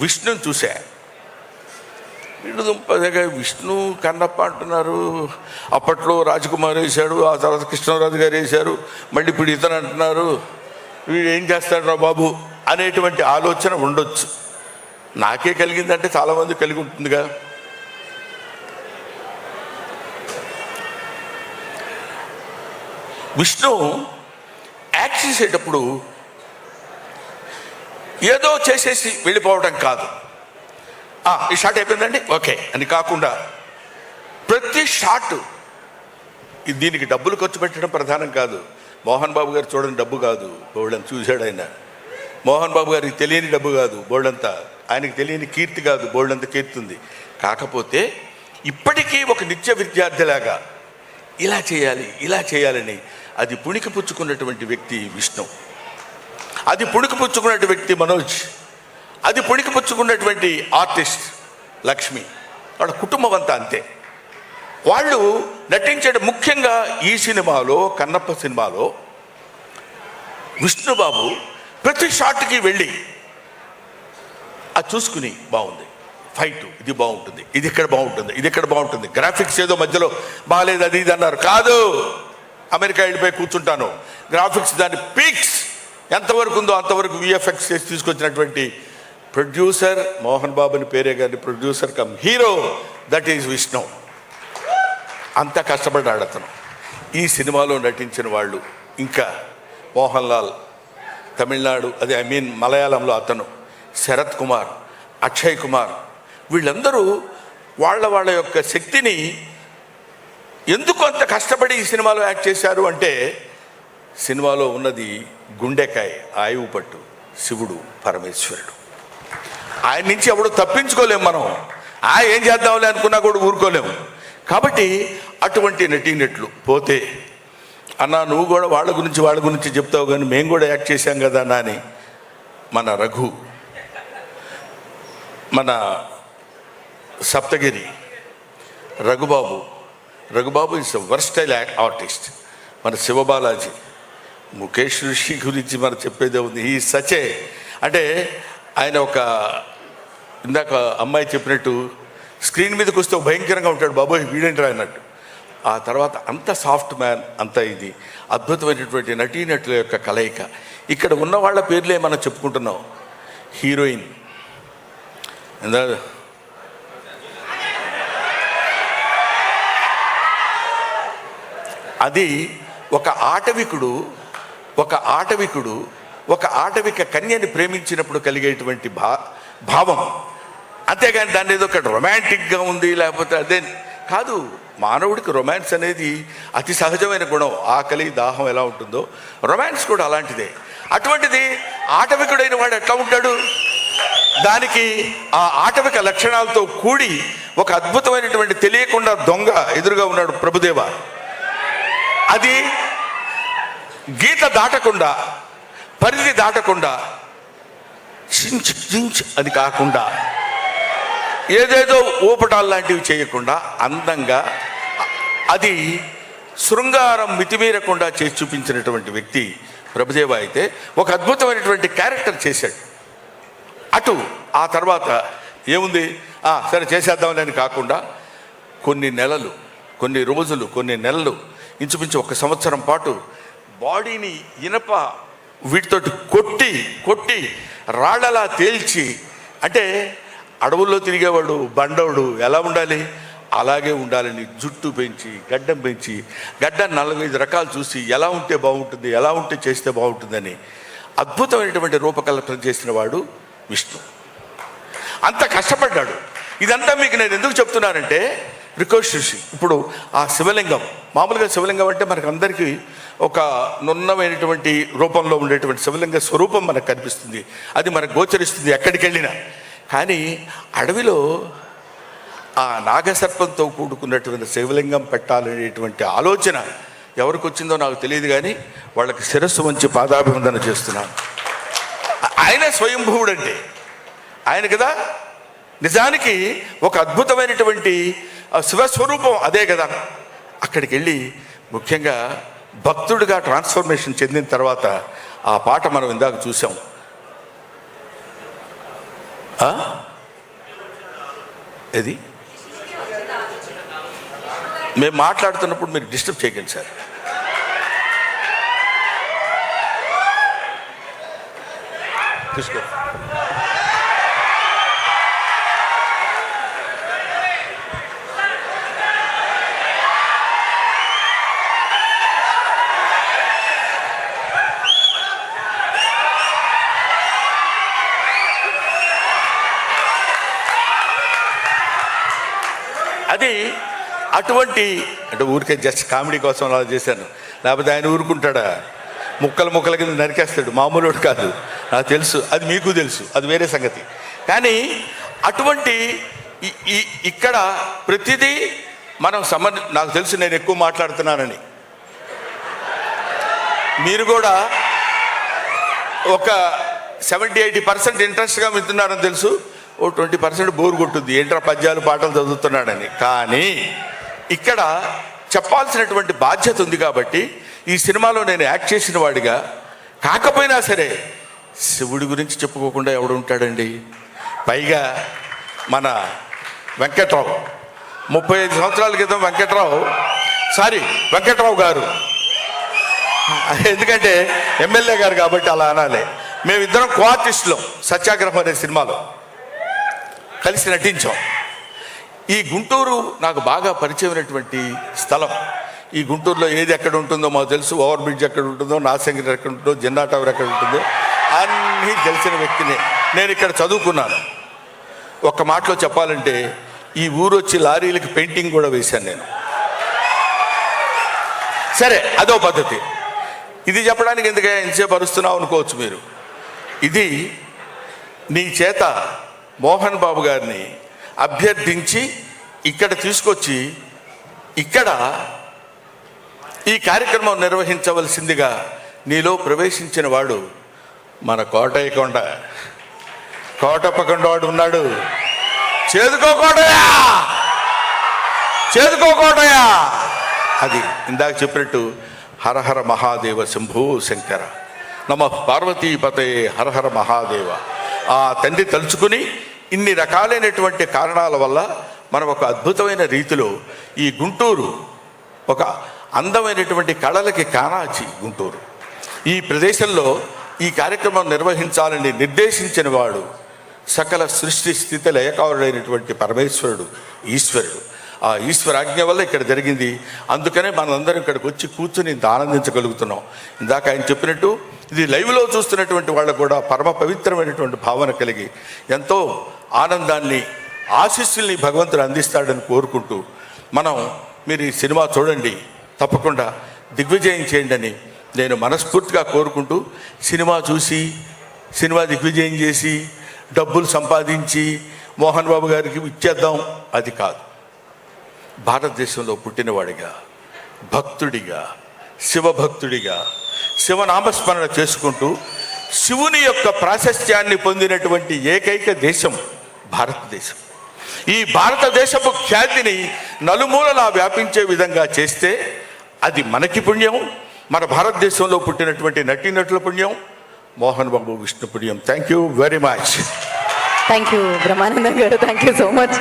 విష్ణుని చూసా. వీడు దుంపదగా విష్ణు కన్నప్ప అంటున్నారు. అప్పట్లో రాజకుమార్ వేశాడు, ఆ తర్వాత కృష్ణరాజు గారు వేశారు, మళ్ళీ ఇప్పుడు ఇతను అంటున్నారు. వీడు ఏం చేస్తాడు రా బాబు అనేటువంటి ఆలోచన ఉండొచ్చు. నాకే కలిగిందంటే చాలామంది కలిగి ఉంటుందిగా. విష్ణు యాక్ట్ చేసేటప్పుడు ఏదో చేసేసి వెళ్ళిపోవడం కాదు, ఈ షాట్ అయిపోయిందండి ఓకే అని కాకుండా ప్రతి షాట్ దీనికి డబ్బులు ఖర్చు పెట్టడం ప్రధానం కాదు. మోహన్ బాబు గారు చూడని డబ్బు కాదు, బోల్డంత చూశాడు ఆయన. మోహన్ బాబు గారికి తెలియని డబ్బు కాదు బోల్డంతా, ఆయనకి తెలియని కీర్తి కాదు బోల్డంత కీర్తి ఉంది. కాకపోతే ఇప్పటికీ ఒక నిత్య విద్యార్థిలాగా ఇలా చేయాలి ఇలా చేయాలని అది పుణికిపుచ్చుకున్నటువంటి వ్యక్తి విష్ణు, అది పుణికిపుచ్చుకున్నటువంటి వ్యక్తి మనోజ్, అది పుణికిపుచ్చుకున్నటువంటి ఆర్టిస్ట్ లక్ష్మి, వాళ్ళ కుటుంబం అంతా అంతే. వాళ్ళు నటించడం ముఖ్యంగా ఈ సినిమాలో కన్నప్ప సినిమాలో విష్ణుబాబు ప్రతి షాట్కి వెళ్ళి అది చూసుకుని బాగుంది, ఫైట్ ఇది బాగుంటుంది, ఇది ఇక్కడ బాగుంటుంది, ఇది ఇక్కడ బాగుంటుంది, గ్రాఫిక్స్ ఏదో మధ్యలో బాగాలేదు అది ఇది అన్నారు, కాదు అమెరికా వెళ్ళిపోయి కూర్చుంటాను, గ్రాఫిక్స్ దాని పీక్స్ ఎంతవరకు ఉందో అంతవరకు విఎఫ్ఎక్స్ చేసి తీసుకొచ్చినటువంటి ప్రొడ్యూసర్ మోహన్ బాబుని పేరే కానీ producer come hero that is Vishnu. అంత కష్టపడ్డాడు అతను. ఈ సినిమాలో నటించిన వాళ్ళు ఇంకా మోహన్ లాల్ తమిళనాడు అదే మలయాళంలో అతను, శరత్ కుమార్, అక్షయ్ కుమార్, వీళ్ళందరూ వాళ్ళ యొక్క శక్తిని ఎందుకు అంత కష్టపడి ఈ సినిమాలో యాక్ట్ చేశారు అంటే సినిమాలో ఉన్నది గుండెకాయ ఆయువు పట్టు శివుడు పరమేశ్వరుడు. ఆయన నుంచి ఎవడు తప్పించుకోలేము మనం, ఏం చేద్దాంలే అనుకున్నా కూడా ఊరుకోలేము. కాబట్టి అటువంటి నటీనట్లు పోతే అన్నా నువ్వు కూడా వాళ్ళ గురించి చెప్తావు కానీ మేము కూడా యాక్ట్ చేశాం కదా అన్నా అని మన రఘు, మన Saptagiri Raghubabu is versatile artist. మన శివబాలాజీ, ముఖేష్ ఋషి గురించి మనం చెప్పేదే ఉంది. ఈ సచే అంటే ఆయన ఒక ఇందాక అమ్మాయి చెప్పినట్టు స్క్రీన్ మీదకి వస్తే భయంకరంగా ఉంటాడు, బాబోయ్ వీడేంట్రా అన్నట్టు. ఆ తర్వాత అంత సాఫ్ట్ మ్యాన్, అంత ఇది అద్భుతమైనటువంటి నటీనటుల యొక్క కలయిక. ఇక్కడ ఉన్న వాళ్ళ పేర్లే మనం చెప్పుకుంటున్నాం. హీరోయిన్ అది ఒక ఆటవిక కన్యని ప్రేమించినప్పుడు కలిగేటువంటి భావం, అంతేగాని దాన్ని ఏదో ఒక రొమాంటిక్గా ఉంది లేకపోతే అదే కాదు. మానవుడికి రొమాన్స్ అనేది అతి సహజమైన గుణం. ఆకలి దాహం ఎలా ఉంటుందో రొమాన్స్ కూడా అలాంటిదే. అటువంటిది ఆటవికుడైన వాడు ఎట్లా ఉంటాడు, దానికి ఆ ఆటవిక లక్షణాలతో కూడి ఒక అద్భుతమైనటువంటి తెలియకుండా దొంగ ఎదురుగా ఉన్నాడు ప్రభుదేవ. అది గీత దాటకుండా పరిధి దాటకుండా చించ్ అది కాకుండా ఏదేదో ఊపటాలు లాంటివి చేయకుండా అందంగా అది శృంగారం మితిమీరకుండా చేసి చూపించినటువంటి వ్యక్తి ప్రభుదేవ. అయితే ఒక అద్భుతమైనటువంటి క్యారెక్టర్ చేశాడు. అటు ఆ తర్వాత ఏముంది సరే చేసేద్దామని కాకుండా కొన్ని నెలలు, కొన్ని రోజులు, కొన్ని నెలలు, ఇంచుమించు 1 సంవత్సరం పాటు బాడీని ఇనప వీటితోటి కొట్టి రాళ్ళలా తేల్చి, అంటే అడవుల్లో తిరిగేవాడు బండవుడు ఎలా ఉండాలి అలాగే ఉండాలని జుట్టు పెంచి గడ్డం పెంచి గడ్డం 4-5 రకాలు చూసి ఎలా ఉంటే బాగుంటుంది, ఎలా ఉంటే చేస్తే బాగుంటుందని అద్భుతమైనటువంటి రూపకల్పన చేసిన వాడు విష్ణు. అంత కష్టపడ్డాడు. ఇదంతా మీకు నేను ఎందుకు చెప్తున్నానంటే రికోషి ఇప్పుడు ఆ శివలింగం, మామూలుగా శివలింగం అంటే మనకు అందరికీ ఒక నున్నమైనటువంటి రూపంలో ఉండేటువంటి శివలింగ స్వరూపం మనకు కనిపిస్తుంది, అది మనకు గోచరిస్తుంది ఎక్కడికి వెళ్ళినా. కానీ అడవిలో ఆ నాగసర్పంతో కూడుకున్నటువంటి శివలింగం పెట్టాలనేటువంటి ఆలోచన ఎవరికి వచ్చిందో నాకు తెలియదు, కానీ వాళ్ళకి శిరస్సు వంచి పాదాభివందన చేస్తున్నాను. ఆయన స్వయంభువుడు అంటే ఆయన కదా, నిజానికి ఒక అద్భుతమైనటువంటి శివస్వరూపం అదే కదా. అక్కడికి వెళ్ళి ముఖ్యంగా భక్తుడిగా ట్రాన్స్ఫర్మేషన్ చెందిన తర్వాత ఆ పాట మనం ఇందాక చూసాం. ఏది మేము మాట్లాడుతున్నప్పుడు మీరు డిస్టర్బ్ చేయకండి సార్. తీసుకో. అది అటువంటి అంటే ఊరికే జస్ట్ కామెడీ కోసం అలా చేశాను, లేకపోతే ఆయన ఊరుకుంటాడా? ముక్కల కింద నరికేస్తాడు, మామూలుడు కాదు. నాకు తెలుసు, అది మీకు తెలుసు, అది వేరే సంగతి. కానీ అటువంటి ఇక్కడ ప్రతిదీ మనం నాకు తెలుసు నేను ఎక్కువ మాట్లాడుతున్నానని. మీరు కూడా ఒక 70-80% ఇంట్రెస్ట్గా వింటున్నారని తెలుసు. ఓ 20% బోర్ కొట్టుద్ది, ఏంట్రా పద్యాలు పాటలు చదువుతున్నాడని. కానీ ఇక్కడ చెప్పాల్సినటువంటి బాధ్యత ఉంది కాబట్టి ఈ సినిమాలో నేను యాక్ట్ చేసిన వాడిగా కాకపోయినా సరే శివుడి గురించి చెప్పుకోకుండా ఎవడు ఉంటాడండి? పైగా మన వెంకట్రావు 35 సంవత్సరాల క్రితం వెంకట్రావు గారు, ఎందుకంటే ఎమ్మెల్యే గారు కాబట్టి అలా అనాలి. మేమిద్దరం కో-ఆర్టిస్టులం సత్యాగ్రహం అనే సినిమాలో కలిసి నటించాం. ఈ గుంటూరు నాకు బాగా పరిచయమైనటువంటి స్థలం. ఈ గుంటూరులో ఏది ఎక్కడ ఉంటుందో మాకు తెలుసు. ఓవర్ బ్రిడ్జ్ ఎక్కడ ఉంటుందో, నాగశంకర్ ఎక్కడ ఉంటుందో, జెండా టవర్ ఎక్కడ ఉంటుందో అన్నీ తెలిసిన వ్యక్తిని. నేను ఇక్కడ చదువుకున్నాను. ఒక్క మాటలో చెప్పాలంటే ఈ ఊరు వచ్చి లారీలకి పెయింటింగ్ కూడా వేశాను నేను. సరే, అదో పద్ధతి. ఇది చెప్పడానికి ఎందుకే ఎంతసేపు అరుస్తున్నావు అనుకోవచ్చు మీరు. ఇది నీ చేత మోహన్ బాబు గారిని అభ్యర్థించి ఇక్కడ తీసుకొచ్చి ఇక్కడ ఈ కార్యక్రమం నిర్వహించవలసిందిగా నీలో ప్రవేశించిన వాడు మన కోటప్పకొండవాడు ఉన్నాడు. చేదుకోకోటయా. అది ఇందాక చెప్పినట్టు హరహర మహాదేవ శంభూ శంకర నమ పార్వతీపతే హరహర మహాదేవ. ఆ తండ్రి తలుచుకుని ఇన్ని రకాలైనటువంటి కారణాల వల్ల మనం ఒక అద్భుతమైన రీతిలో ఈ గుంటూరు ఒక అందమైనటువంటి కళలకి కానాచి గుంటూరు. ఈ ప్రదేశంలో ఈ కార్యక్రమం నిర్వహించాలని నిర్దేశించిన వాడు సకల సృష్టి స్థితి లయకారుడైనటువంటి పరమేశ్వరుడు, ఈశ్వరుడు. ఆ ఈశ్వరాజ్ఞ వల్ల ఇక్కడ జరిగింది. అందుకనే మనందరం ఇక్కడికి వచ్చి కూర్చుని ఆనందించగలుగుతున్నాం. ఇందాక ఆయన చెప్పినట్టు ఇది లైవ్లో చూస్తున్నటువంటి వాళ్ళకు కూడా పరమ పవిత్రమైనటువంటి భావన కలిగి ఎంతో ఆనందాన్ని, ఆశీస్సుల్ని భగవంతుడు అందిస్తాడని కోరుకుంటూ మీరు ఈ సినిమా చూడండి, తప్పకుండా దిగ్విజయం చేయండి అని నేను మనస్ఫూర్తిగా కోరుకుంటూ, సినిమా చూసి సినిమా దిగ్విజయం చేసి డబ్బులు సంపాదించి మోహన్ బాబు గారికి ఇచ్చేద్దాం అది కాదు. భారతదేశంలో పుట్టినవాడిగా, భక్తుడిగా, శివభక్తుడిగా శివనామస్మరణ చేసుకుంటూ శివుని యొక్క ప్రాశస్త్యాన్ని పొందినటువంటి ఏకైక దేశం భారతదేశం. ఈ భారతదేశపు ఖ్యాతిని నలుమూలలా వ్యాపించే విధంగా చేస్తే అది మనకి పుణ్యం, మన భారతదేశంలో పుట్టినటువంటి నటీనటుల పుణ్యం, మోహన్ బాబు విష్ణు పుణ్యం. Thank you very much. Thank you Brahmanandam గారు, థ్యాంక్ యూ సో మచ్.